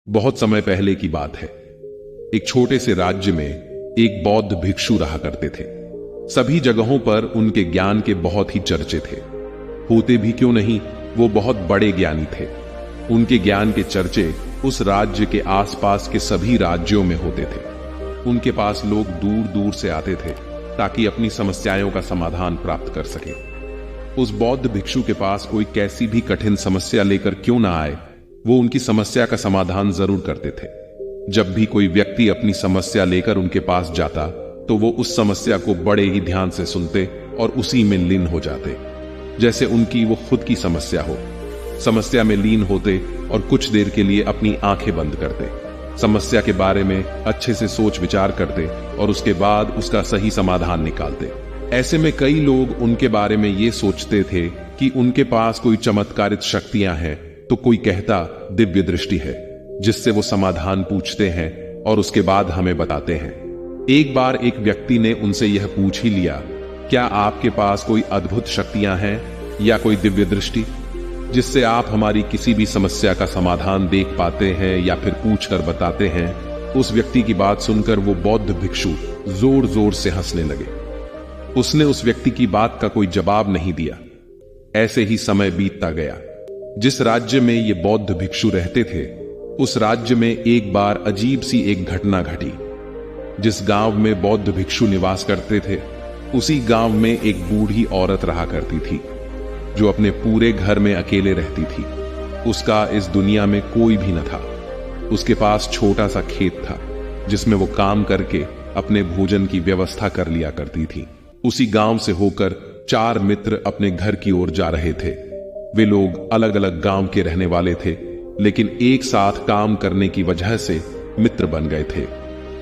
बहुत समय पहले की बात है। एक छोटे से राज्य में एक बौद्ध भिक्षु रहा करते थे। सभी जगहों पर उनके ज्ञान के बहुत ही चर्चे थे। होते भी क्यों नहीं, वो बहुत बड़े ज्ञानी थे। उनके ज्ञान के चर्चे उस राज्य के आसपास के सभी राज्यों में होते थे। उनके पास लोग दूर दूर से आते थे ताकि अपनी समस्याओं का समाधान प्राप्त कर सके। उस बौद्ध भिक्षु के पास कोई कैसी भी कठिन समस्या लेकर क्यों ना आए, वो उनकी समस्या का समाधान जरूर करते थे। जब भी कोई व्यक्ति अपनी समस्या लेकर उनके पास जाता तो वो उस समस्या को बड़े ही ध्यान से सुनते और उसी में लीन हो जाते, जैसे उनकी वो खुद की समस्या हो। समस्या में लीन होते और कुछ देर के लिए अपनी आंखें बंद करते, समस्या के बारे में अच्छे से सोच विचार करते और उसके बाद उसका सही समाधान निकालते। ऐसे में कई लोग उनके बारे में ये सोचते थे कि उनके पास कोई चमत्कारित शक्तियां हैं, तो कोई कहता दिव्य दृष्टि है, जिससे वो समाधान पूछते हैं और उसके बाद हमें बताते हैं। एक बार एक व्यक्ति ने उनसे यह पूछ ही लिया, क्या आपके पास कोई अद्भुत शक्तियां हैं या कोई दिव्य दृष्टि, जिससे आप हमारी किसी भी समस्या का समाधान देख पाते हैं या फिर पूछकर बताते हैं। उस व्यक्ति की बात सुनकर वो बौद्ध भिक्षु जोर जोर से हंसने लगे। उसने उस व्यक्ति की बात का कोई जवाब नहीं दिया। ऐसे ही समय बीतता गया। जिस राज्य में ये बौद्ध भिक्षु रहते थे, उस राज्य में एक बार अजीब सी एक घटना घटी। जिस गांव में बौद्ध भिक्षु निवास करते थे, उसी गांव में एक बूढ़ी औरत रहा करती थी, जो अपने पूरे घर में अकेले रहती थी। उसका इस दुनिया में कोई भी न था। उसके पास छोटा सा खेत था, जिसमें वो काम करके अपने भोजन की व्यवस्था कर लिया करती थी। उसी गांव से होकर 4 मित्र अपने घर की ओर जा रहे थे। वे लोग अलग अलग गांव के रहने वाले थे, लेकिन एक साथ काम करने की वजह से मित्र बन गए थे।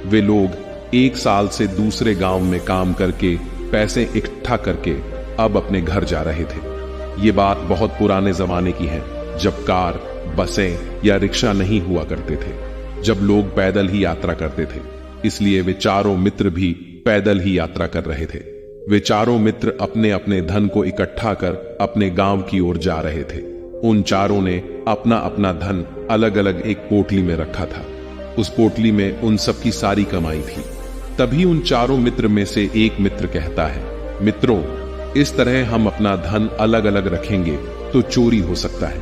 वे लोग 1 साल से दूसरे गांव में काम करके पैसे इकट्ठा करके अब अपने घर जा रहे थे। ये बात बहुत पुराने जमाने की है, जब कार, बसें या रिक्शा नहीं हुआ करते थे, जब लोग पैदल ही यात्रा करते थे। इसलिए वे चारों मित्र भी पैदल ही यात्रा कर रहे थे। वे चारों मित्र अपने अपने धन को इकट्ठा कर अपने गांव की ओर जा रहे थे। उन चारों ने अपना अपना धन अलग अलग एक पोटली में रखा था। उस पोटली में उन सबकी सारी कमाई थी। तभी उन चारों मित्र में से एक मित्र कहता है, मित्रों, इस तरह हम अपना धन अलग अलग रखेंगे तो चोरी हो सकता है।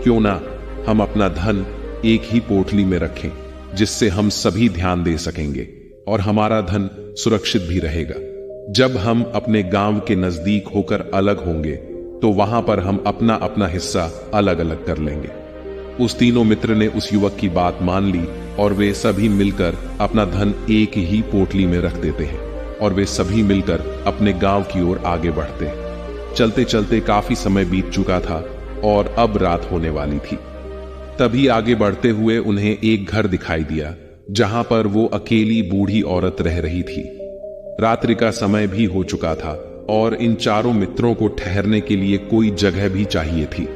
क्यों ना हम अपना धन एक ही पोटली में रखें, जिससे हम सभी ध्यान दे सकेंगे और हमारा धन सुरक्षित भी रहेगा। जब हम अपने गांव के नजदीक होकर अलग होंगे तो वहां पर हम अपना अपना हिस्सा अलग अलग कर लेंगे। उस तीनों मित्र ने उस युवक की बात मान ली और वे सभी मिलकर अपना धन एक ही पोटली में रख देते हैं और वे सभी मिलकर अपने गांव की ओर आगे बढ़ते हैं। चलते चलते काफी समय बीत चुका था और अब रात होने वाली थी। तभी आगे बढ़ते हुए उन्हें एक घर दिखाई दिया, जहां पर वो अकेली बूढ़ी औरत रह रही थी। रात्रि का समय भी हो चुका था और इन चारों मित्रों को ठहरने के लिए कोई जगह भी चाहिए थी।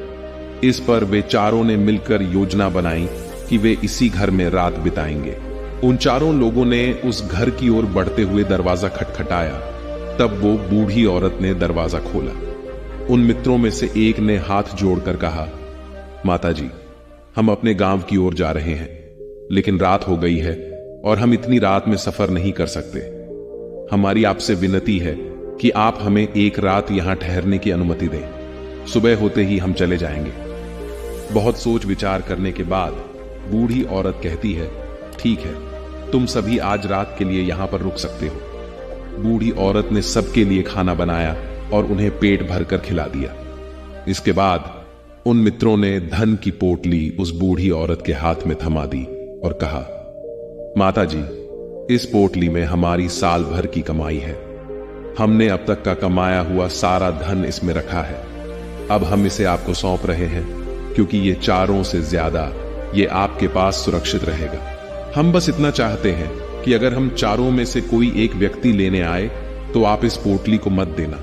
इस पर वे चारों ने मिलकर योजना बनाई कि वे इसी घर में रात बिताएंगे। उन चारों लोगों ने उस घर की ओर बढ़ते हुए दरवाजा खटखटाया। तब वो बूढ़ी औरत ने दरवाजा खोला। उन मित्रों में से एक ने हाथ जोड़कर कहा, माताजी, हम अपने गांव की ओर जा रहे हैं, लेकिन रात हो गई है और हम इतनी रात में सफर नहीं कर सकते। हमारी आपसे विनती है कि आप हमें एक रात यहां ठहरने की अनुमति दें। सुबह होते ही हम चले जाएंगे। बहुत सोच विचार करने के बाद बूढ़ी औरत कहती है, ठीक है, तुम सभी आज रात के लिए यहां पर रुक सकते हो। बूढ़ी औरत ने सबके लिए खाना बनाया और उन्हें पेट भरकर खिला दिया। इसके बाद उन मित्रों ने धन की पोटली उस बूढ़ी औरत के हाथ में थमा दी और कहा, माताजी, इस पोटली में हमारी साल भर की कमाई है। हमने अब तक का कमाया हुआ सारा धन इसमें रखा है। अब हम इसे आपको सौंप रहे हैं, क्योंकि ये चारों से ज्यादा ये आपके पास सुरक्षित रहेगा। हम बस इतना चाहते हैं कि अगर हम चारों में से कोई एक व्यक्ति लेने आए तो आप इस पोटली को मत देना,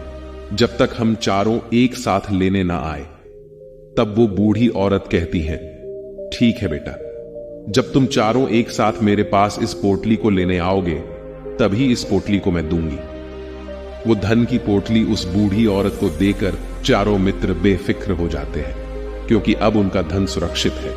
जब तक हम चारों एक साथ लेने ना आए। तब वो बूढ़ी औरत कहती है, ठीक है बेटा, जब तुम चारों एक साथ मेरे पास इस पोटली को लेने आओगे, तभी इस पोटली को मैं दूंगी। वो धन की पोटली उस बूढ़ी औरत को देकर चारों मित्र बेफिक्र हो जाते हैं, क्योंकि अब उनका धन सुरक्षित है।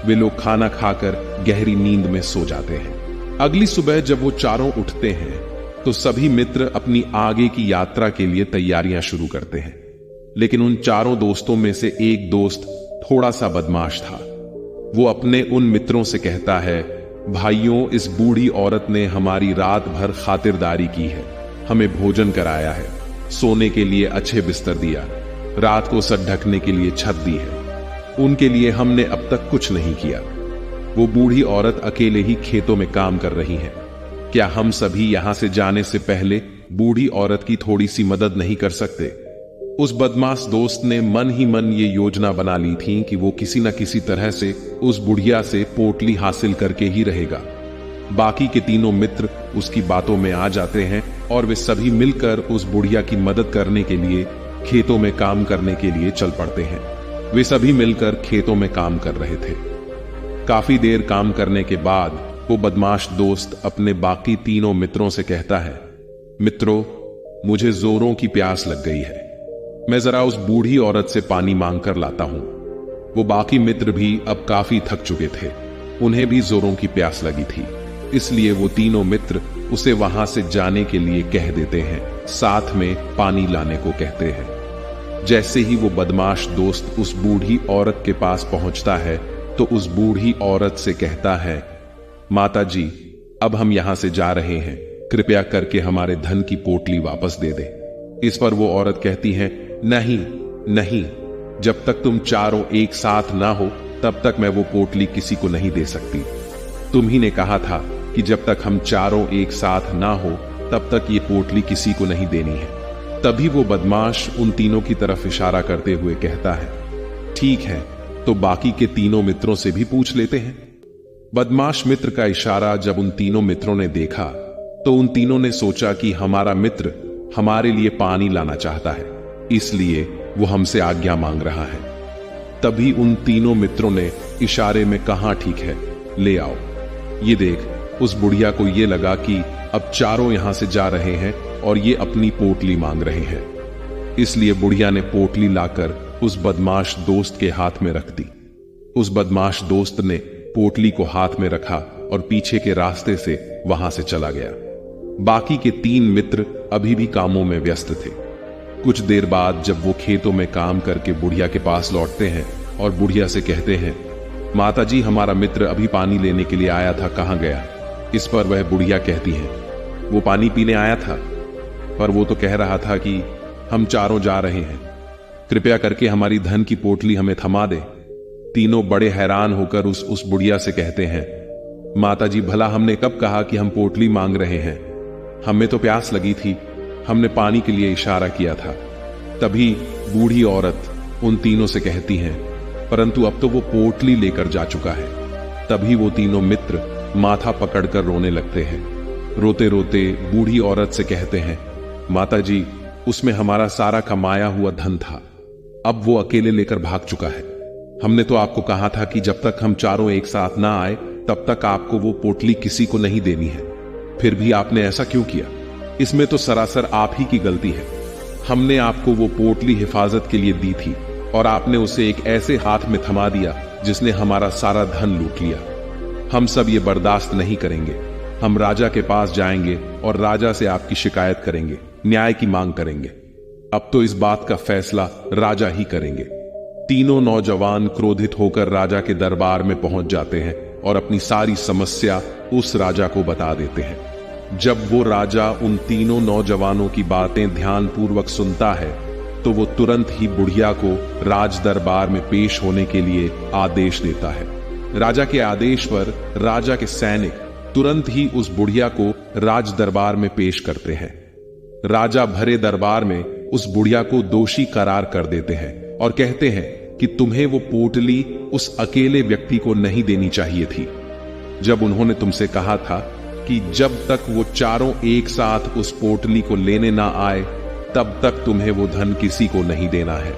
वे लोग खाना खाकर गहरी नींद में सो जाते हैं। अगली सुबह जब वो चारों उठते हैं तो सभी मित्र अपनी आगे की यात्रा के लिए तैयारियां शुरू करते हैं। लेकिन उन चारों दोस्तों में से एक दोस्त थोड़ा सा बदमाश था। वो अपने उन मित्रों से कहता है, भाइयों, इस बूढ़ी औरत ने हमारी रात भर खातिरदारी की है, हमें भोजन कराया है, सोने के लिए अच्छे बिस्तर दिया, रात को सर ढकने के लिए छत दी है। उनके लिए हमने अब तक कुछ नहीं किया। वो बूढ़ी औरत अकेले ही खेतों में काम कर रही है। क्या हम सभी यहां से जाने से पहले बूढ़ी औरत की थोड़ी सी मदद नहीं कर सकते? उस बदमाश दोस्त ने मन ही मन ये योजना बना ली थी कि वो किसी न किसी तरह से उस बुढ़िया से पोटली हासिल करके ही रहेगा। बाकी के तीनों मित्र उसकी बातों में आ जाते हैं और वे सभी मिलकर उस बुढ़िया की मदद करने के लिए खेतों में काम करने के लिए चल पड़ते हैं। वे सभी मिलकर खेतों में काम कर रहे थे। काफी देर काम करने के बाद वो बदमाश दोस्त अपने बाकी तीनों मित्रों से कहता है, मित्रों, मुझे जोरों की प्यास लग गई है, मैं जरा उस बूढ़ी औरत से पानी मांग कर लाता हूं। वो बाकी मित्र भी अब काफी थक चुके थे, उन्हें भी जोरों की प्यास लगी थी, इसलिए वो तीनों मित्र उसे वहां से जाने के लिए कह देते हैं, साथ में पानी लाने को कहते हैं। जैसे ही वो बदमाश दोस्त उस बूढ़ी औरत के पास पहुंचता है तो उस बूढ़ी औरत से कहता है, माता जी, अब हम यहां से जा रहे हैं, कृपया करके हमारे धन की पोटली वापस दे दे। इस पर वो औरत कहती है, नहीं नहीं, जब तक तुम चारों एक साथ ना हो तब तक मैं वो पोटली किसी को नहीं दे सकती। तुम ही ने कहा था कि जब तक हम चारों एक साथ ना हो तब तक ये पोटली किसी को नहीं देनी है। तभी वो बदमाश उन तीनों की तरफ इशारा करते हुए कहता है, ठीक है, तो बाकी के तीनों मित्रों से भी पूछ लेते हैं। बदमाश मित्र का इशारा जब उन तीनों मित्रों ने देखा तो उन तीनों ने सोचा कि हमारा मित्र हमारे लिए पानी लाना चाहता है, इसलिए वो हमसे आज्ञा मांग रहा है। तभी उन तीनों मित्रों ने इशारे में कहा, ठीक है, ले आओ। ये देख, उस बुढ़िया को ये लगा कि अब चारों यहां से जा रहे हैं और ये अपनी पोटली मांग रहे हैं, इसलिए बुढ़िया ने पोटली लाकर उस बदमाश दोस्त के हाथ में रख दी। उस बदमाश दोस्त ने पोटली को हाथ में रखा और पीछे के रास्ते से वहां से चला गया। बाकी के तीन मित्र अभी भी कामों में व्यस्त थे। कुछ देर बाद जब वो खेतों में काम करके बुढ़िया के पास लौटते हैं और बुढ़िया से कहते हैं, माताजी, हमारा मित्र अभी पानी लेने के लिए आया था, कहां गया? इस पर वह बुढ़िया कहती है, वो पानी पीने आया था, पर वो तो कह रहा था कि हम चारों जा रहे हैं, कृपया करके हमारी धन की पोटली हमें थमा दे। तीनों बड़े हैरान होकर उस बुढ़िया से कहते हैं, माताजी, भला हमने कब कहा कि हम पोटली मांग रहे हैं? हमें तो प्यास लगी थी, हमने पानी के लिए इशारा किया था। तभी बूढ़ी औरत उन तीनों से कहती है, परंतु अब तो वो पोटली लेकर जा चुका है। तभी वो तीनों मित्र माथा पकड़कर रोने लगते हैं। रोते रोते बूढ़ी औरत से कहते हैं, माताजी, उसमें हमारा सारा कमाया हुआ धन था, अब वो अकेले लेकर भाग चुका है। हमने तो आपको कहा था कि जब तक हम चारों एक साथ ना आए तब तक आपको वो पोटली किसी को नहीं देनी है, फिर भी आपने ऐसा क्यों किया? इसमें तो सरासर आप ही की गलती है। हमने आपको वो पोटली हिफाजत के लिए दी थी और आपने उसे एक ऐसे हाथ में थमा दिया जिसने हमारा सारा धन लूट लिया। हम सब ये बर्दाश्त नहीं करेंगे। हम राजा के पास जाएंगे और राजा से आपकी शिकायत करेंगे, न्याय की मांग करेंगे। अब तो इस बात का फैसला राजा ही करेंगे। तीनों नौजवान क्रोधित होकर राजा के दरबार में पहुंच जाते हैं और अपनी सारी समस्या उस राजा को बता देते हैं। जब वो राजा उन तीनों नौजवानों की बातें ध्यानपूर्वक सुनता है तो वो तुरंत ही बुढ़िया को राज दरबार में पेश होने के लिए आदेश देता है। राजा के आदेश पर राजा के सैनिक तुरंत ही उस बुढ़िया को राज दरबार में पेश करते हैं। राजा भरे दरबार में उस बुढ़िया को दोषी करार कर देते हैं और कहते हैं कि तुम्हें वो पोटली उस अकेले व्यक्ति को नहीं देनी चाहिए थी, जब उन्होंने तुमसे कहा था कि जब तक वो चारों एक साथ उस पोटली को लेने ना आए तब तक तुम्हें वो धन किसी को नहीं देना है।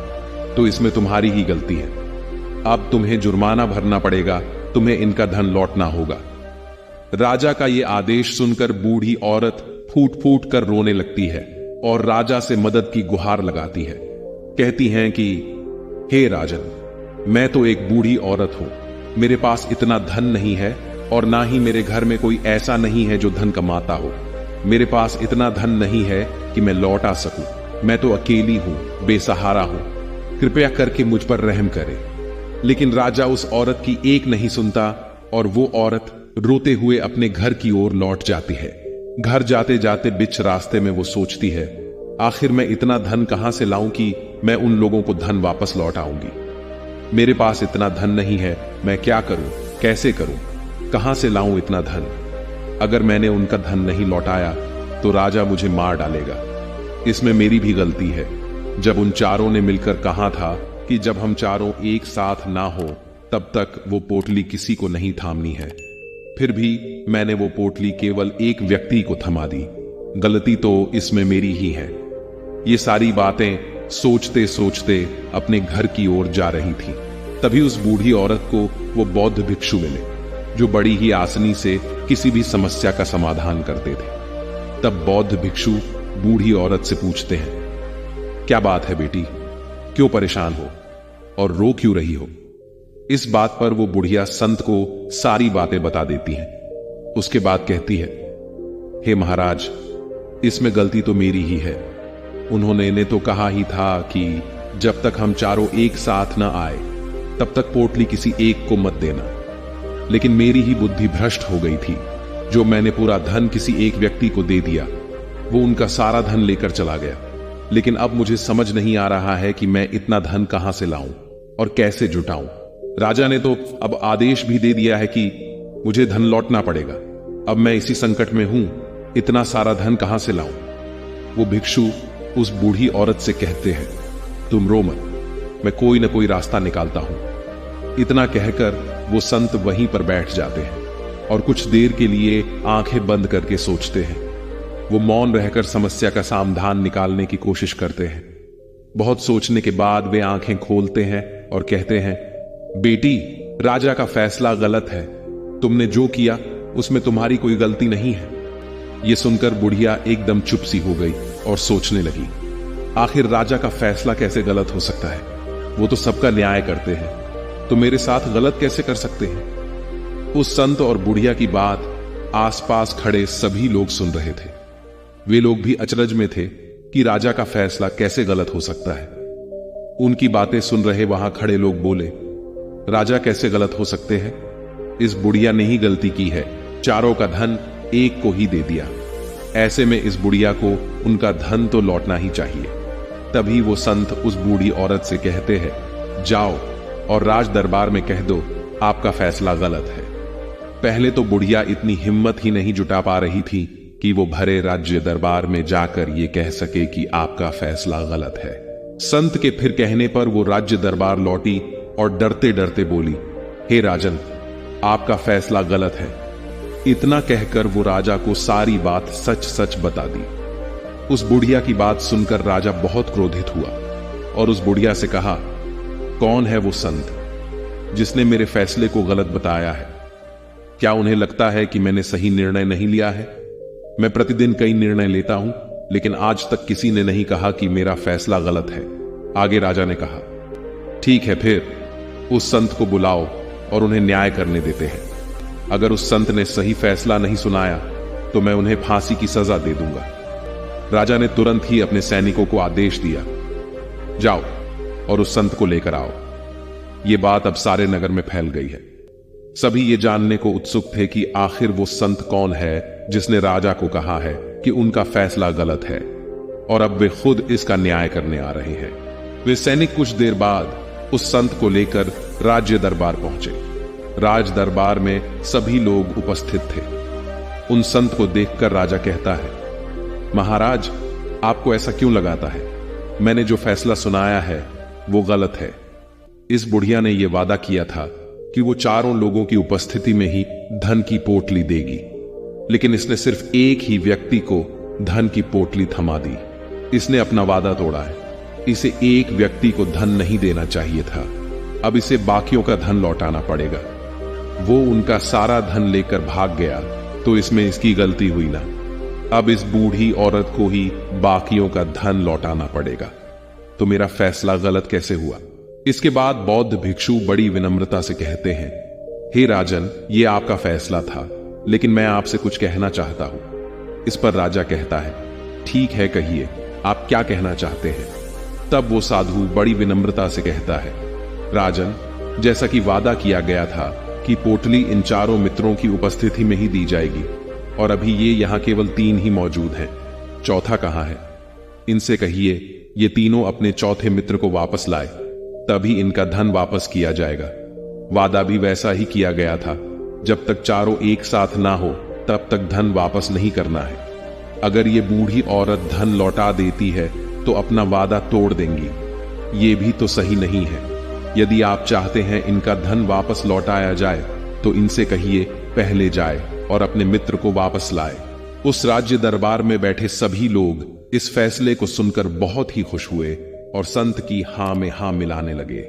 तो इसमें तुम्हारी ही गलती है। अब तुम्हें जुर्माना भरना पड़ेगा, तुम्हें इनका धन लौटना होगा। राजा का ये आदेश सुनकर बूढ़ी औरत फूट फूट कर रोने लगती है और राजा से मदद की गुहार लगाती है। कहती हैं कि हे राजन, मैं तो एक बूढ़ी औरत हूं, मेरे पास इतना धन नहीं है और ना ही मेरे घर में कोई ऐसा नहीं है जो धन कमाता हो। मेरे पास इतना धन नहीं है कि मैं लौटा सकूं। मैं तो अकेली हूं, बेसहारा हूं। कृपया करके मुझ पर रहम करे। लेकिन राजा उस औरत की एक नहीं सुनता और वो औरत रोते हुए अपने घर की ओर लौट जाती है। घर जाते जाते बीच रास्ते में वो सोचती है, आखिर मैं इतना धन कहां से लाऊं कि मैं उन लोगों को धन वापस लौटाऊंगी। मेरे पास इतना धन नहीं है, मैं क्या करूं, कैसे करूं, कहां से लाऊं इतना धन। अगर मैंने उनका धन नहीं लौटाया तो राजा मुझे मार डालेगा। इसमें मेरी भी गलती है। जब उन चारों ने मिलकर कहा था कि जब हम चारों एक साथ ना हो तब तक वो पोटली किसी को नहीं थामनी है, फिर भी मैंने वो पोटली केवल एक व्यक्ति को थमा दी। गलती तो इसमें मेरी ही है। ये सारी बातें सोचते सोचते अपने घर की ओर जा रही थी। तभी उस बूढ़ी औरत को वो बौद्ध भिक्षु मिले, जो बड़ी ही आसानी से किसी भी समस्या का समाधान करते थे। तब बौद्ध भिक्षु बूढ़ी औरत से पूछते हैं, क्या बात है बेटी, क्यों परेशान हो और रो क्यों रही हो। इस बात पर वो बुढ़िया संत को सारी बातें बता देती है। उसके बाद कहती है, हे महाराज, इसमें गलती तो मेरी ही है। उन्होंने ने तो कहा ही था कि जब तक हम चारों एक साथ न आए तब तक पोटली किसी एक को मत देना। लेकिन मेरी ही बुद्धि भ्रष्ट हो गई थी, जो मैंने पूरा धन किसी एक व्यक्ति को दे दिया। वो उनका सारा धन लेकर चला गया। लेकिन अब मुझे समझ नहीं आ रहा है कि मैं इतना धन कहां से लाऊं और कैसे जुटाऊं। राजा ने तो अब आदेश भी दे दिया है कि मुझे धन लौटना पड़ेगा। अब मैं इसी संकट में हूं, इतना सारा धन कहां से लाऊं। वो भिक्षु उस बूढ़ी औरत से कहते हैं, तुम रो मत, मैं कोई ना कोई रास्ता निकालता हूं। इतना कहकर वो संत वहीं पर बैठ जाते हैं और कुछ देर के लिए आंखें बंद करके सोचते हैं। वो मौन रहकर समस्या का समाधान निकालने की कोशिश करते हैं। बहुत सोचने के बाद वे आंखें खोलते हैं और कहते हैं, बेटी, राजा का फैसला गलत है। तुमने जो किया उसमें तुम्हारी कोई गलती नहीं है। यह सुनकर बुढ़िया एकदम चुप सी हो गई और सोचने लगी, आखिर राजा का फैसला कैसे गलत हो सकता है। वो तो सबका न्याय करते हैं, तो मेरे साथ गलत कैसे कर सकते हैं। उस संत और बुढ़िया की बात आसपास खड़े सभी लोग सुन रहे थे। वे लोग भी अचरज में थे कि राजा का फैसला कैसे गलत हो सकता है। उनकी बातें सुन रहे वहां खड़े लोग बोले, राजा कैसे गलत हो सकते हैं, इस बुढ़िया ने ही गलती की है, चारों का धन एक को ही दे दिया। ऐसे में इस बुढ़िया को उनका धन तो लौटना ही चाहिए। तभी वो संत उस बूढ़ी औरत से कहते हैं, जाओ और राज दरबार में कह दो आपका फैसला गलत है। पहले तो बुढ़िया इतनी हिम्मत ही नहीं जुटा पा रही थी कि वो भरे राज्य दरबार में जाकर ये कह सके कि आपका फैसला गलत है। संत के फिर कहने पर वो राज्य दरबार लौटी और डरते डरते बोली, हे राजन, आपका फैसला गलत है। इतना कहकर वो राजा को सारी बात सच सच बता दी। उस बुढ़िया की बात सुनकर राजा बहुत क्रोधित हुआ और उस बुढ़िया से कहा, कौन है वो संत जिसने मेरे फैसले को गलत बताया है। क्या उन्हें लगता है कि मैंने सही निर्णय नहीं लिया है। मैं प्रतिदिन कई निर्णय लेता हूं, लेकिन आज तक किसी ने नहीं कहा कि मेरा फैसला गलत है। आगे राजा ने कहा, ठीक है, फिर उस संत को बुलाओ और उन्हें न्याय करने देते हैं। अगर उस संत ने सही फैसला नहीं सुनाया तो मैं उन्हें फांसी की सजा दे दूंगा। राजा ने तुरंत ही अपने सैनिकों को आदेश दिया, जाओ और उस संत को लेकर आओ। यह बात अब सारे नगर में फैल गई है। सभी ये जानने को उत्सुक थे कि आखिर वो संत कौन है जिसने राजा को कहा है कि उनका फैसला गलत है, और अब वे खुद इसका न्याय करने आ रहे हैं। वे सैनिक कुछ देर बाद उस संत को लेकर राज्य दरबार पहुंचे। राज दरबार में सभी लोग उपस्थित थे। उन संत को देखकर राजा कहता है, महाराज, आपको ऐसा क्यों लगाता है। मैंने जो फैसला सुनाया है वो गलत है। इस बुढ़िया ने यह वादा किया था कि वो चारों लोगों की उपस्थिति में ही धन की पोटली देगी, लेकिन इसने सिर्फ एक ही व्यक्ति को धन की पोटली थमा दी। इसने अपना वादा तोड़ा है। इसे एक व्यक्ति को धन नहीं देना चाहिए था। अब इसे बाकियों का धन लौटाना पड़ेगा। वो उनका सारा धन लेकर भाग गया तो इसमें इसकी गलती हुई ना। अब इस बूढ़ी औरत को ही बाकियों का धन लौटाना पड़ेगा। तो मेरा फैसला गलत कैसे हुआ। इसके बाद बौद्ध भिक्षु बड़ी विनम्रता से कहते हैं, हे राजन, ये आपका फैसला था, लेकिन मैं आपसे कुछ कहना चाहता हूं। इस पर राजा कहता है, ठीक है, कहिए, आप क्या कहना चाहते हैं। तब वो साधु बड़ी विनम्रता से कहता है, राजन, जैसा कि वादा किया गया था कि पोटली इन चारों मित्रों की उपस्थिति में ही दी जाएगी, और अभी ये यहां केवल 3 ही मौजूद हैं। चौथा कहां है? इनसे कहिए ये तीनों अपने चौथे मित्र को वापस लाए, तभी इनका धन वापस किया जाएगा। वादा भी वैसा ही किया गया था, जब तक चारों एक साथ ना हो तब तक धन वापस नहीं करना है। अगर ये बूढ़ी औरत धन लौटा देती है तो अपना वादा तोड़ देंगी, ये भी तो सही नहीं है। यदि आप चाहते हैं इनका धन वापस लौटाया जाए तो इनसे कहिए पहले जाए और अपने मित्र को वापस लाए। उस राज्य दरबार में बैठे सभी लोग इस फैसले को सुनकर बहुत ही खुश हुए और संत की हां में हां मिलाने लगे।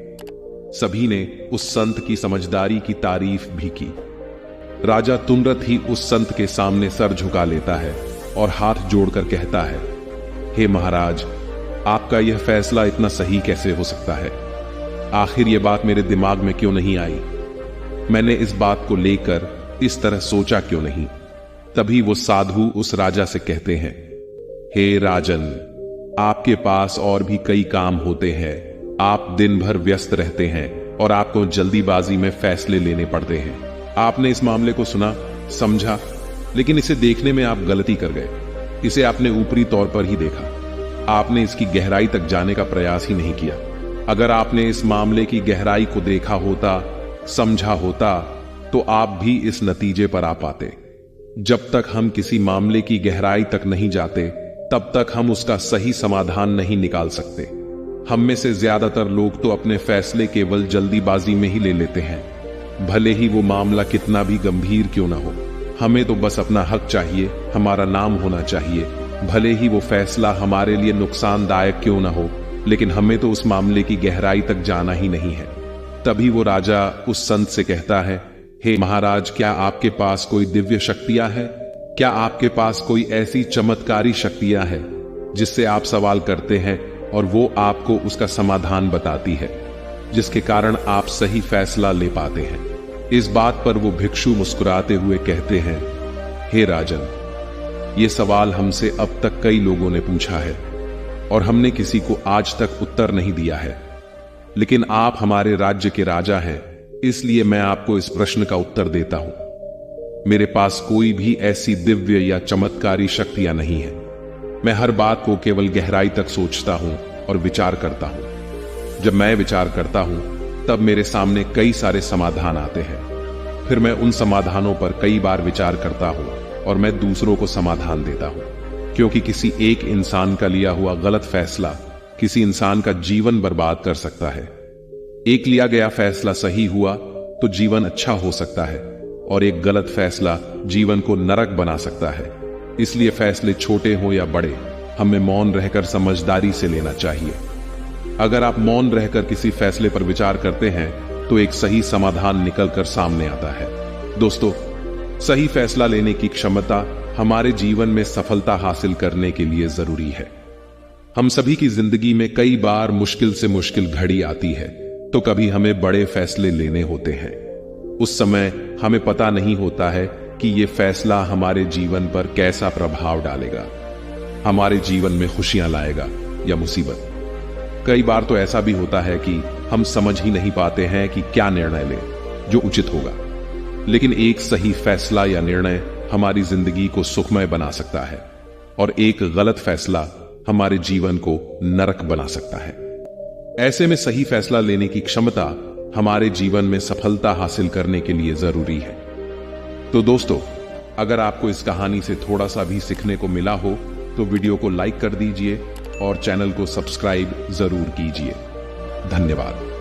सभी ने उस संत की समझदारी की तारीफ भी की। राजा तुरंत ही उस संत के सामने सर झुका लेता है और हाथ जोड़कर कहता है, हे महाराज, आपका यह फैसला इतना सही कैसे हो सकता है? आखिर यह बात मेरे दिमाग में क्यों नहीं आई? मैंने इस बात को लेकर इस तरह सोचा क्यों नहीं? तभी वो साधु उस राजा से कहते हैं, हे राजन, आपके पास और भी कई काम होते हैं, आप दिन भर व्यस्त रहते हैं और आपको जल्दीबाजी में फैसले लेने पड़ते हैं। आपने इस मामले को सुना, समझा, लेकिन इसे देखने में आप गलती कर गए। इसे आपने ऊपरी तौर पर ही देखा, आपने इसकी गहराई तक जाने का प्रयास ही नहीं किया। अगर आपने इस मामले की गहराई को देखा होता, समझा होता, तो आप भी इस नतीजे पर आ पाते। जब तक हम किसी मामले की गहराई तक नहीं जाते, तब तक हम उसका सही समाधान नहीं निकाल सकते। हम में से ज्यादातर लोग तो अपने फैसले केवल जल्दीबाजी में ही ले लेते हैं, भले ही वो मामला कितना भी गंभीर क्यों ना हो। हमें तो बस अपना हक चाहिए, हमारा नाम होना चाहिए, भले ही वो फैसला हमारे लिए नुकसानदायक क्यों ना हो, लेकिन हमें तो उस मामले की गहराई तक जाना ही नहीं है। तभी वो राजा उस संत से कहता है, हे महाराज, क्या आपके पास कोई दिव्य शक्तियां हैं? क्या आपके पास कोई ऐसी चमत्कारी शक्तियां हैं जिससे आप सवाल करते हैं और वो आपको उसका समाधान बताती है, जिसके कारण आप सही फैसला ले पाते हैं? इस बात पर वो भिक्षु मुस्कुराते हुए कहते हैं, हे राजन, ये सवाल हमसे अब तक कई लोगों ने पूछा है और हमने किसी को आज तक उत्तर नहीं दिया है, लेकिन आप हमारे राज्य के राजा हैं, इसलिए मैं आपको इस प्रश्न का उत्तर देता हूं। मेरे पास कोई भी ऐसी दिव्य या चमत्कारी शक्तियां नहीं है। मैं हर बात को केवल गहराई तक सोचता हूं और विचार करता हूं। जब मैं विचार करता हूं तब मेरे सामने कई सारे समाधान आते हैं। फिर मैं उन समाधानों पर कई बार विचार करता हूं और मैं दूसरों को समाधान देता हूं, क्योंकि किसी एक इंसान का लिया हुआ गलत फैसला किसी इंसान का जीवन बर्बाद कर सकता है। एक लिया गया फैसला सही हुआ तो जीवन अच्छा हो सकता है और एक गलत फैसला जीवन को नरक बना सकता है। इसलिए फैसले छोटे हो या बड़े, हमें मौन रहकर समझदारी से लेना चाहिए। अगर आप मौन रहकर किसी फैसले पर विचार करते हैं तो एक सही समाधान निकलकर सामने आता है। दोस्तों, सही फैसला लेने की क्षमता हमारे जीवन में सफलता हासिल करने के लिए जरूरी है। हम सभी की जिंदगी में कई बार मुश्किल से मुश्किल घड़ी आती है, तो कभी हमें बड़े फैसले लेने होते हैं। उस समय हमें पता नहीं होता है कि यह फैसला हमारे जीवन पर कैसा प्रभाव डालेगा, हमारे जीवन में खुशियां लाएगा या मुसीबत। कई बार तो ऐसा भी होता है कि हम समझ ही नहीं पाते हैं कि क्या निर्णय लें जो उचित होगा, लेकिन एक सही फैसला या निर्णय हमारी जिंदगी को सुखमय बना सकता है और एक गलत फैसला हमारे जीवन को नरक बना सकता है। ऐसे में सही फैसला लेने की क्षमता हमारे जीवन में सफलता हासिल करने के लिए जरूरी है। तो दोस्तों, अगर आपको इस कहानी से थोड़ा सा भी सीखने को मिला हो तो वीडियो को लाइक कर दीजिए और चैनल को सब्सक्राइब जरूर कीजिए। धन्यवाद।